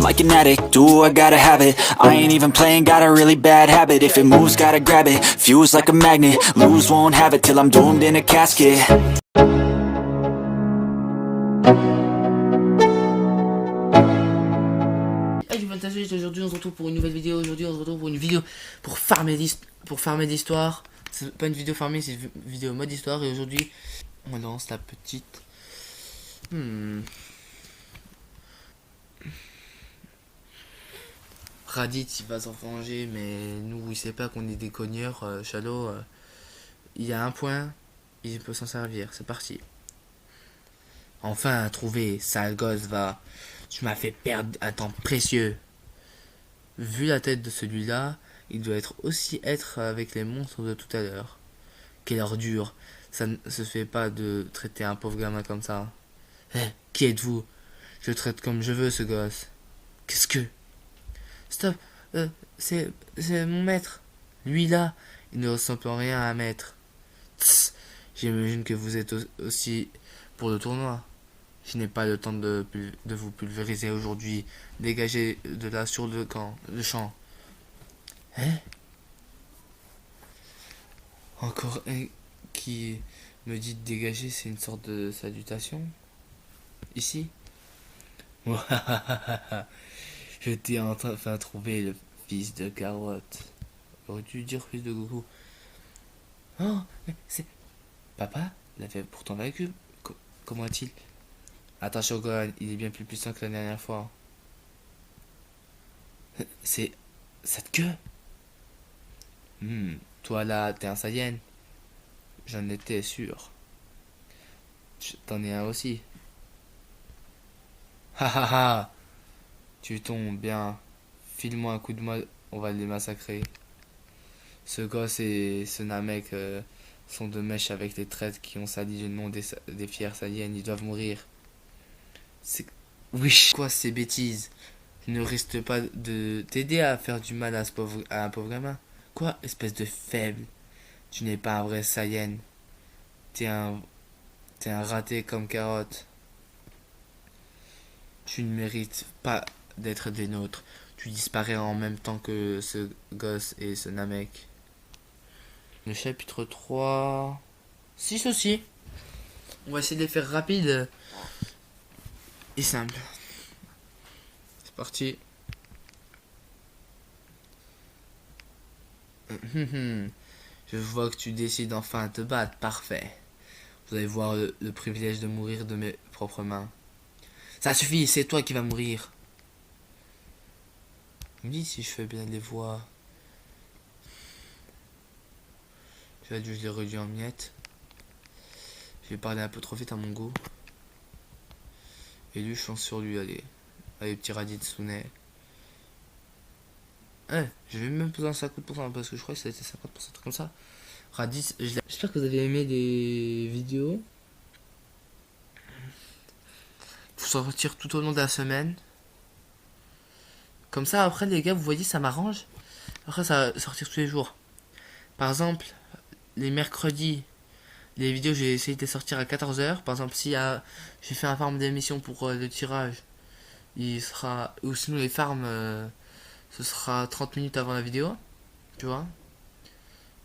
like an addict, do I gotta have it. I ain't even playing, got a really bad habit. If it moves, gotta grab it, fuse like a magnet. Lose, won't have it till I'm doomed in a casket. Aujourd'hui on se retrouve pour une nouvelle vidéo. Aujourd'hui on se retrouve pour une vidéo pour farmer l'histoire. C'est pas une vidéo farmée, c'est une vidéo mode histoire. Et aujourd'hui on lance la petite Raditz il va s'en venger, mais nous il sait pas qu'on est des cogneurs. Shadow il y a un point, il peut s'en servir. C'est parti. Enfin trouvé, sale gosse, va. Tu m'as fait perdre un temps précieux. Vu la tête de celui-là, il doit être avec les monstres de tout à l'heure. Quelle ordure. Ça ne se fait pas de traiter un pauvre gamin comme ça. Qui êtes-vous? Je le traite comme je veux, ce gosse. Qu'est-ce que... Stop. C'est mon maître. Lui là, il ne ressemble en rien à un maître. J'imagine que vous êtes aussi pour le tournoi. Je n'ai pas le temps de vous pulvériser aujourd'hui. Dégagez de là sur le champ. Hein? Encore un qui me dit de dégager, c'est une sorte de salutation. Ici? Je t'ai enfin trouvé, le fils de carotte. Aurais-tu dire fils de gogo? Oh, mais c'est... Papa l'avait pourtant vaincu. Comment a-t-il? Attention Gohan, il est bien plus puissant que la dernière fois. C'est... cette queue? Toi là, t'es un Saiyan? J'en étais sûr. T'en es un aussi. Ha ha ha. Tu tombes bien. File-moi un coup de main, on va les massacrer. Ce gosse et ce Namek sont de mèche avec les traîtres qui ont sali le nom des fiers Saiyans. Ils doivent mourir. C'est... Oui, quoi ces bêtises? Je ne risque pas de t'aider à faire du mal à un pauvre gamin. Quoi, espèce de faible? Tu n'es pas un vrai Saiyan. T'es un raté comme carotte. Tu ne mérites pas d'être des nôtres. Tu disparais en même temps que ce gosse et ce Namek. Le chapitre 3... 6 aussi. On va essayer de les faire rapides et simple. C'est parti. Je vois que tu décides enfin de te battre. Parfait. Vous allez voir le privilège de mourir de mes propres mains. Ça suffit, c'est toi qui vas mourir. Je me dis si je fais bien les voix. J'ai dû les réduire en miettes. J'ai parlé un peu trop vite à mon goût. Et lui, je chance sur lui, allez. Allez, petit Raditsune. Je vais même poser un 50% parce que je crois que ça a été 50%, truc comme ça. Raditz, j'espère que vous avez aimé les vidéos. Il faut sortir tout au long de la semaine. Comme ça, après, les gars, vous voyez, ça m'arrange. Après, ça va sortir tous les jours. Par exemple, les mercredis, les vidéos, j'ai essayé de les sortir à 14h. Par exemple, si j'ai fait un farm d'émission pour le tirage, il sera... Ou sinon, les farms, ce sera 30 minutes avant la vidéo. Tu vois?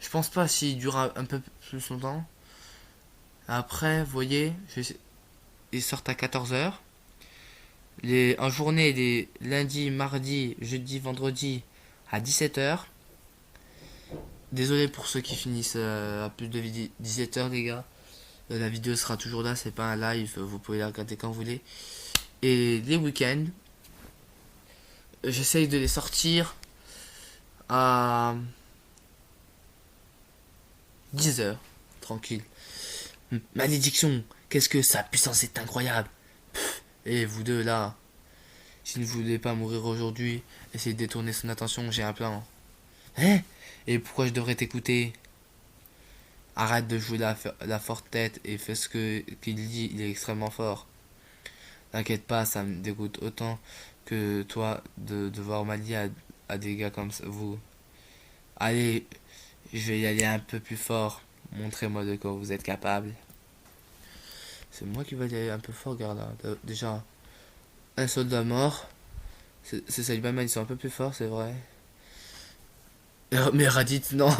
Je pense pas s'il durera un peu plus longtemps. Après, vous voyez, ils sortent à 14h. En journée, les lundi, mardi, jeudi, vendredi à 17h. Désolé pour ceux qui finissent à plus de 17h, les gars. La vidéo sera toujours là, c'est pas un live, vous pouvez la regarder quand vous voulez. Et les week-ends, j'essaye de les sortir à 10h, tranquille. Malédiction, qu'est-ce que sa puissance est incroyable. Et vous deux là, si vous ne voulez pas mourir aujourd'hui, essayez de détourner son attention, j'ai un plan. Et pourquoi je devrais t'écouter? Arrête de jouer la forte tête et fais ce qu'il dit, il est extrêmement fort. T'inquiète pas, ça me dégoûte autant que toi de devoir m'allier à des gars comme vous. Allez, je vais y aller un peu plus fort. Montrez-moi de quoi vous êtes capable. C'est moi qui vais y aller un peu fort, regarde là. Déjà, un soldat mort. Ces Cybermen, ils sont un peu plus forts, c'est vrai. Mais Raditz, non.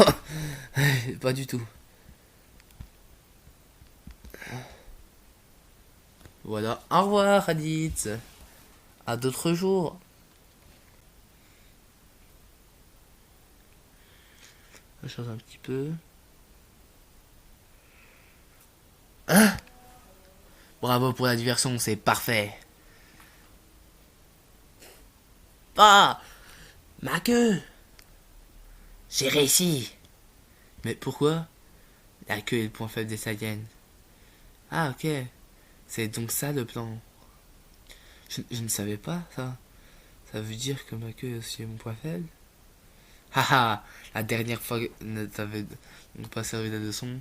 Pas du tout. Voilà. Au revoir, Raditz. À d'autres jours. Je change un petit peu. Hein? Bravo pour la diversion, c'est parfait. Ah! Ma queue! J'ai réussi! Mais pourquoi? La queue est le point faible des Saiyans. Ah, ok. C'est donc ça le plan. Je ne savais pas ça. Ça veut dire que ma queue est aussi mon point faible? Haha! La dernière fois que ne t'avais pas servi de leçon.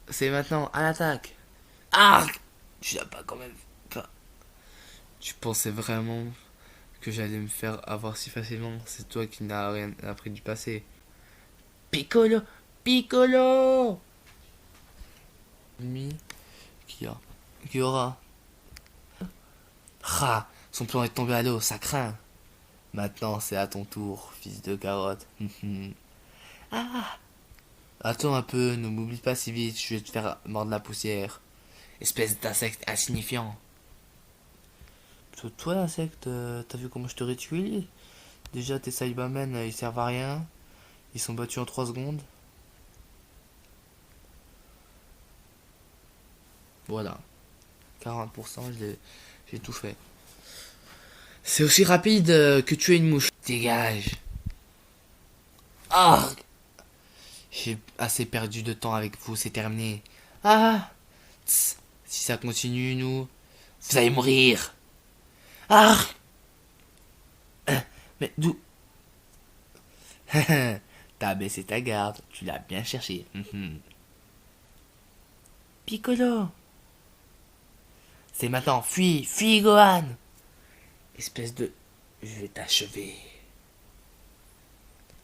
C'est maintenant, à l'attaque! Ah! Tu n'as pas quand même pas. Tu pensais vraiment que j'allais me faire avoir si facilement? C'est toi qui n'as rien appris du passé. Piccolo! Piccolo! Ennemi qui aura. Ah! Son plan est tombé à l'eau, ça craint. Maintenant, c'est à ton tour, fils de carotte. Ah! Attends un peu, ne m'oublie pas si vite, je vais te faire mordre la poussière. Espèce d'insecte insignifiant. Plutôt toi, l'insecte, t'as vu comment je te ridiculise? Déjà, tes Cybermen, ils servent à rien. Ils sont battus en 3 secondes. Voilà. 40%, j'ai tout fait. C'est aussi rapide que tuer une mouche. Dégage. Ah! J'ai assez perdu de temps avec vous, c'est terminé. Ah! Tss, si ça continue, vous allez mourir. Ah! Mais d'où? T'as baissé ta garde, tu l'as bien cherché. Piccolo! C'est maintenant, fuis, fuis, Gohan! Espèce de. Je vais t'achever.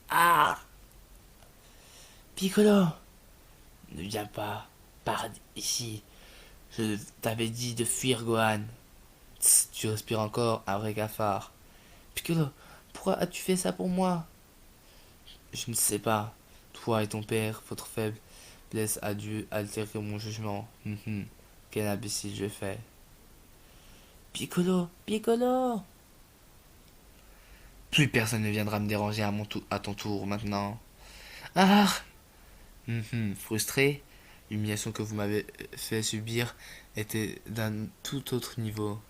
Ah! Piccolo! Ne viens pas, par ici. Je t'avais dit de fuir, Gohan. Tss, tu respires encore, un vrai cafard. Piccolo, pourquoi as-tu fait ça pour moi? Je ne sais pas. Toi et ton père, votre faiblesse a dû altérer mon jugement. Quel imbécile je fais. Piccolo, Piccolo! Plus personne ne viendra me déranger à ton tour maintenant. Ah! Frustré, l'humiliation que vous m'avez fait subir était d'un tout autre niveau.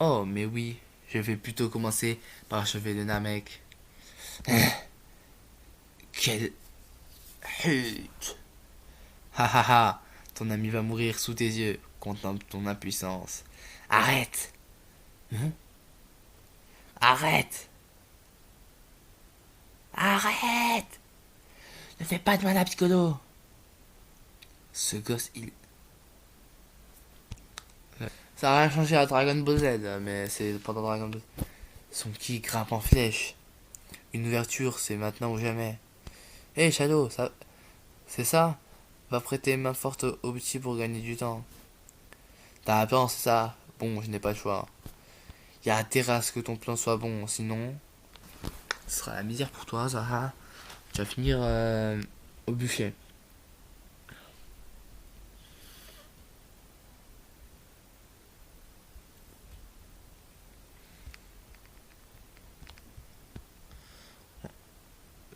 Oh, mais oui, je vais plutôt commencer par achever le Namek. Quelle chute! Ha ha ha! Ton ami va mourir sous tes yeux. Contemple ton impuissance. Arrête! Arrête! Arrête! Ne fais pas de mal à Piccolo! Ce gosse, il. Ça n'a rien changé à Dragon Ball Z, mais c'est pendant Dragon Ball. Son ki grimpe en flèche. Une ouverture, c'est maintenant ou jamais. Hé, Shadow, ça. C'est ça? Va prêter main forte au petit pour gagner du temps. T'as un plan, c'est ça? Bon, je n'ai pas le choix. Y a intérêt à ce que ton plan soit bon, sinon. Ce sera la misère pour toi, Zara. Tu vas finir au buffet.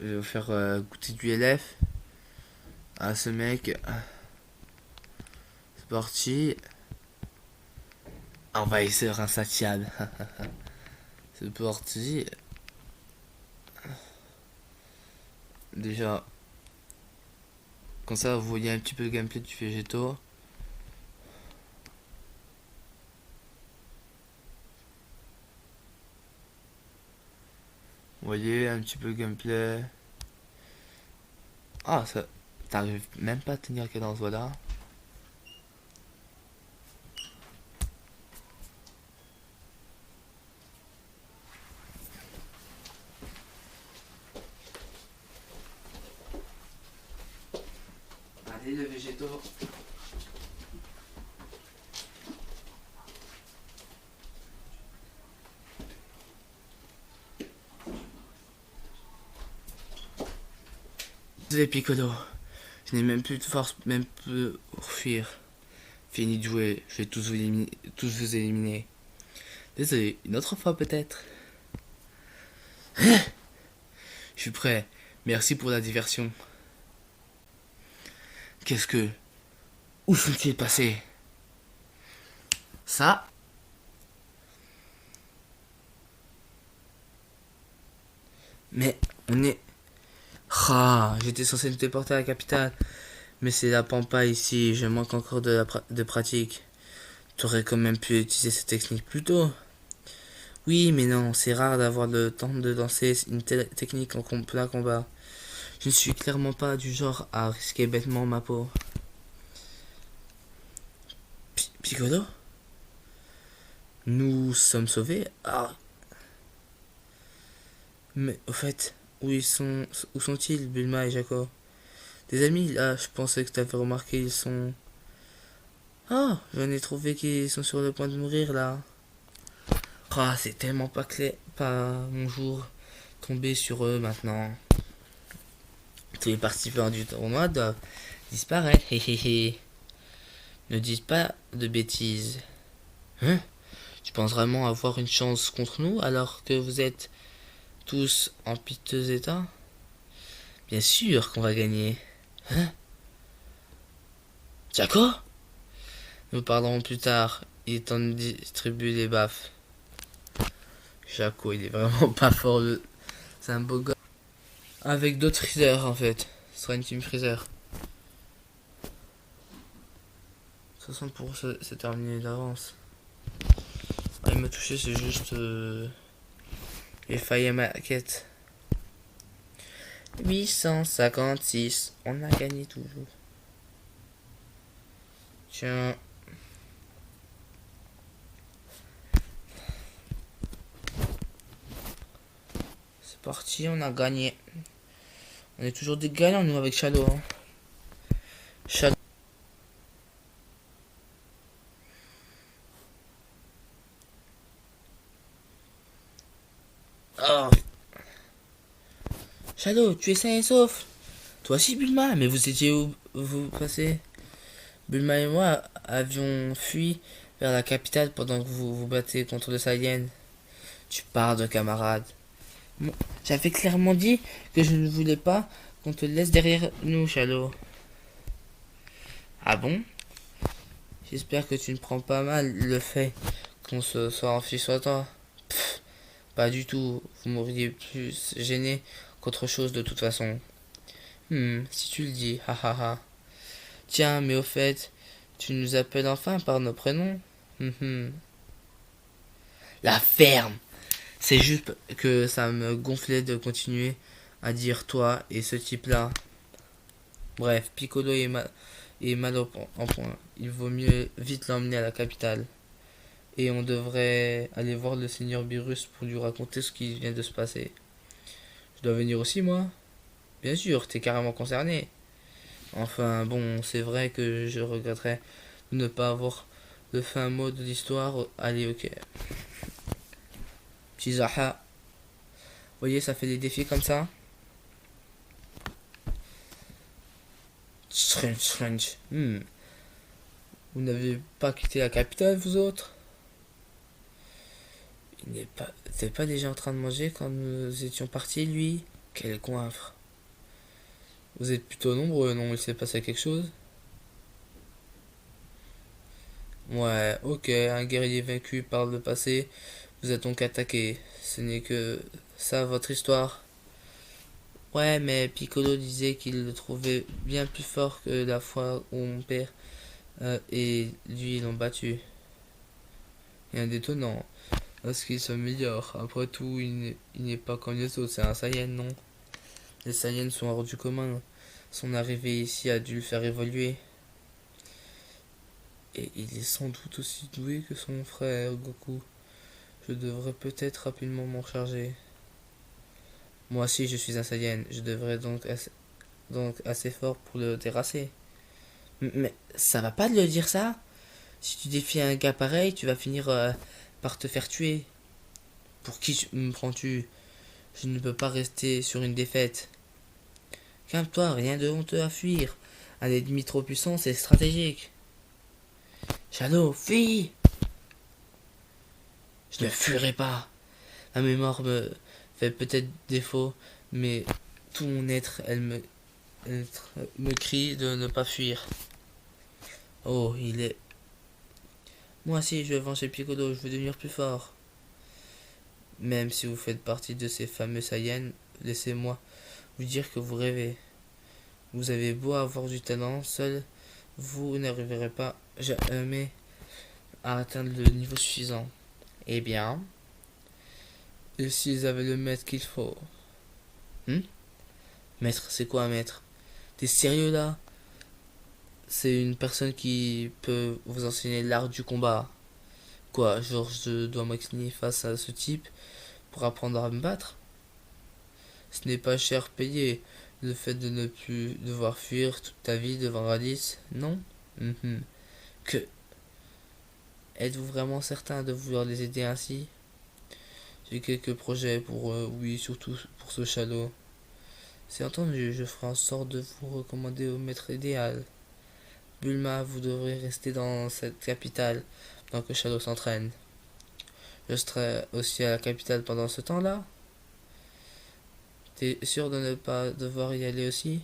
Je vais vous faire goûter du LF à ce mec. C'est parti. Envahisseur insatiable. C'est parti. Déjà, comme ça vous voyez un petit peu le gameplay du Végéto. Vous voyez un petit peu le gameplay. Ah, ça. T'arrives même pas à tenir la cadence, voilà. Allez, le Végéto. Désolé Piccolo, je n'ai même plus de force, même plus pour fuir. Fini de jouer, je vais tous vous éliminer. Désolé, une autre fois peut-être. Je suis prêt, merci pour la diversion. Qu'est-ce que... Où sont-ils passés? Ça? Mais on est... Ah, j'étais censé me téléporter à la capitale. Mais c'est la pampa ici, je manque encore de pratique. Tu aurais quand même pu utiliser cette technique plus tôt. Oui, mais non, c'est rare d'avoir le temps de lancer une telle technique en plein combat. Je ne suis clairement pas du genre à risquer bêtement ma peau. Piccolo? Nous sommes sauvés? Ah. Mais au fait, où sont-ils, Bulma et Jaco? Des amis, là, je pensais que tu avais remarqué, ils sont... Ah, j'en ai trouvé qu'ils sont sur le point de mourir, là. Ah, c'est tellement pas clair, pas mon jour tomber sur eux maintenant. Tous les participants du tournoi doivent disparaître, Ne dites pas de bêtises. Hein? Tu penses vraiment avoir une chance contre nous alors que vous êtes tous en piteux état? Bien sûr qu'on va gagner. Hein? Jaco? Nous parlerons plus tard. Il est temps de distribuer les baffes. Jaco, il est vraiment pas fort. C'est un beau gars. Avec d'autres freezers en fait. Ce sera une team freezer. 60% c'est terminé d'avance. Ah, il m'a touché, c'est juste... J'ai failli à ma quête. 856. On a gagné toujours. Tiens. C'est parti, on a gagné. On est toujours des gagnants, nous, avec Shadow. Hein. Shadow. Oh. Shadow, tu es sain et sauf. Toi aussi, Bulma, mais vous étiez où vous passez? Bulma et moi avions fui vers la capitale pendant que vous vous battez contre le Saiyan. Tu parles de camarade. Bon, j'avais clairement dit que je ne voulais pas qu'on te laisse derrière nous, Shadow. Ah bon? J'espère que tu ne prends pas mal le fait qu'on se soit enfui sur toi. Pff, pas du tout. Vous m'auriez plus gêné qu'autre chose de toute façon. Si tu le dis, ha. Tiens, mais au fait, tu nous appelles enfin par nos prénoms? La ferme! C'est juste que ça me gonflait de continuer à dire toi et ce type-là. Bref, Piccolo est mal en point. Il vaut mieux vite l'emmener à la capitale. Et on devrait aller voir le seigneur Beerus pour lui raconter ce qui vient de se passer. Je dois venir aussi, moi? Bien sûr, t'es carrément concerné. Enfin, bon, c'est vrai que je regretterais de ne pas avoir le fin mot de l'histoire. Allez, ok. Petit Zaha. Voyez, ça fait des défis comme ça. Strange. Vous n'avez pas quitté la capitale, vous autres? T'es pas déjà en train de manger quand nous étions partis, lui? Quel coinfre. Vous êtes plutôt nombreux, non? Il s'est passé quelque chose? Ouais, ok, un guerrier vaincu par le passé. Vous êtes donc attaqué. Ce n'est que ça votre histoire. Ouais, mais Piccolo disait qu'il le trouvait bien plus fort que la fois où mon père et lui l'ont battu. Rien d'étonnant, parce qu'il s'améliore. Après tout, il n'est pas comme les autres, c'est un Saiyan, non? Les Saiyans sont hors du commun. Son arrivée ici a dû le faire évoluer. Et il est sans doute aussi doué que son frère Goku. Je devrais peut-être rapidement m'en charger. Moi aussi, je suis un Saiyan. Je devrais donc assez fort pour le terrasser. Mais ça va pas de le dire ça? Si tu défies un gars pareil, tu vas finir par te faire tuer. Pour qui me prends-tu? Je ne peux pas rester sur une défaite. Calme-toi, rien de honteux à fuir. Un ennemi trop puissant, c'est stratégique. Shadow, fuis! Je ne fuirai pas. La mémoire me fait peut-être défaut, mais tout mon être, elle me crie de ne pas fuir. Oh, il est... Moi aussi, je vais venger Piccolo, je veux devenir plus fort. Même si vous faites partie de ces fameux Saiyans, laissez-moi vous dire que vous rêvez. Vous avez beau avoir du talent, seul, vous n'arriverez pas jamais à atteindre le niveau suffisant. Eh bien, et s'ils avaient le maître qu'il faut? Maître, c'est quoi un maître? T'es sérieux là? C'est une personne qui peut vous enseigner l'art du combat. Quoi, genre je dois m'incliner face à ce type pour apprendre à me battre? Ce n'est pas cher payé, le fait de ne plus devoir fuir toute ta vie devant Raditz, non? Que êtes-vous vraiment certain de vouloir les aider ainsi? J'ai quelques projets pour eux, oui, surtout pour ce Shadow. C'est entendu, je ferai en sorte de vous recommander au maître idéal. Bulma, vous devrez rester dans cette capitale pendant que Shadow s'entraîne. Je serai aussi à la capitale pendant ce temps-là? T'es sûr de ne pas devoir y aller aussi?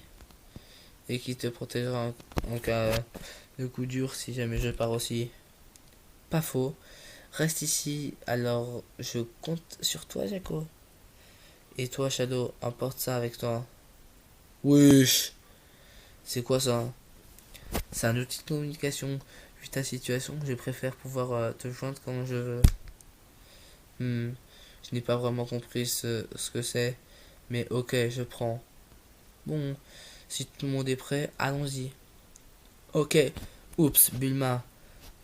Et qui te protégera en cas de coup dur si jamais je pars aussi? Pas faux. Reste ici, alors je compte sur toi, Jaco. Et toi, Shadow, emporte ça avec toi. Wesh! C'est quoi ça? C'est un outil de communication. Vu ta situation, je préfère pouvoir te joindre quand je veux. Je n'ai pas vraiment compris ce que c'est. Mais ok, je prends. Bon, si tout le monde est prêt, allons-y. Ok. Oups, Bulma.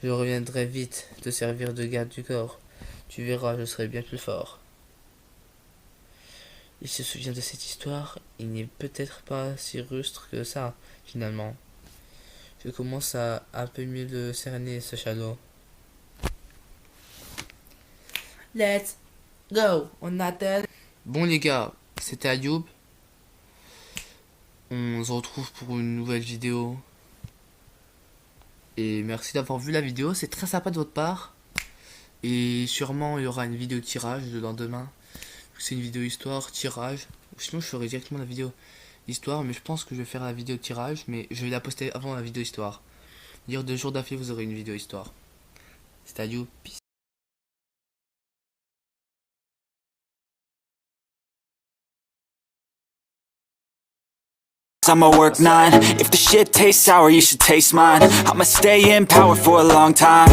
Je reviendrai vite te servir de garde du corps. Tu verras, je serai bien plus fort. Il se souvient de cette histoire. Il n'est peut-être pas si rustre que ça, finalement. Je commence à un peu mieux le cerner, ce Shadow. Let's go, on attend. Bon les gars, c'était Ayoub. On se retrouve pour une nouvelle vidéo. Et merci d'avoir vu la vidéo, c'est très sympa de votre part. Et sûrement il y aura une vidéo tirage le lendemain. C'est une vidéo histoire, tirage. Sinon je ferai directement la vidéo histoire, mais je pense que je vais faire la vidéo tirage, mais je vais la poster avant la vidéo histoire. Dire 2 jours d'affilée vous aurez une vidéo histoire. C'était Ayoub, peace. I'ma work 9. If the shit tastes sour, you should taste mine. I'ma stay in power for a long time.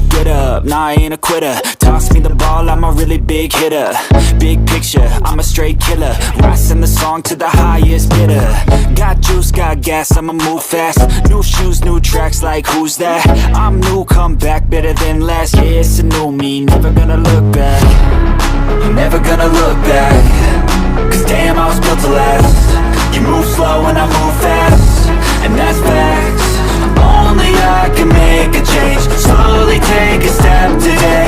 Get up, nah, I ain't a quitter. Toss me the ball, I'm a really big hitter. Big picture, I'm a straight killer. Rising the song to the highest bidder. Got juice, got gas, I'ma move fast. New shoes, new tracks, like who's that? I'm new, come back, better than last. Yeah, it's a new me, never gonna look back. Never gonna look back. Cause damn, I was built to last. You move slow and I move fast, and that's facts. Only I can make a change. Slowly take a step today.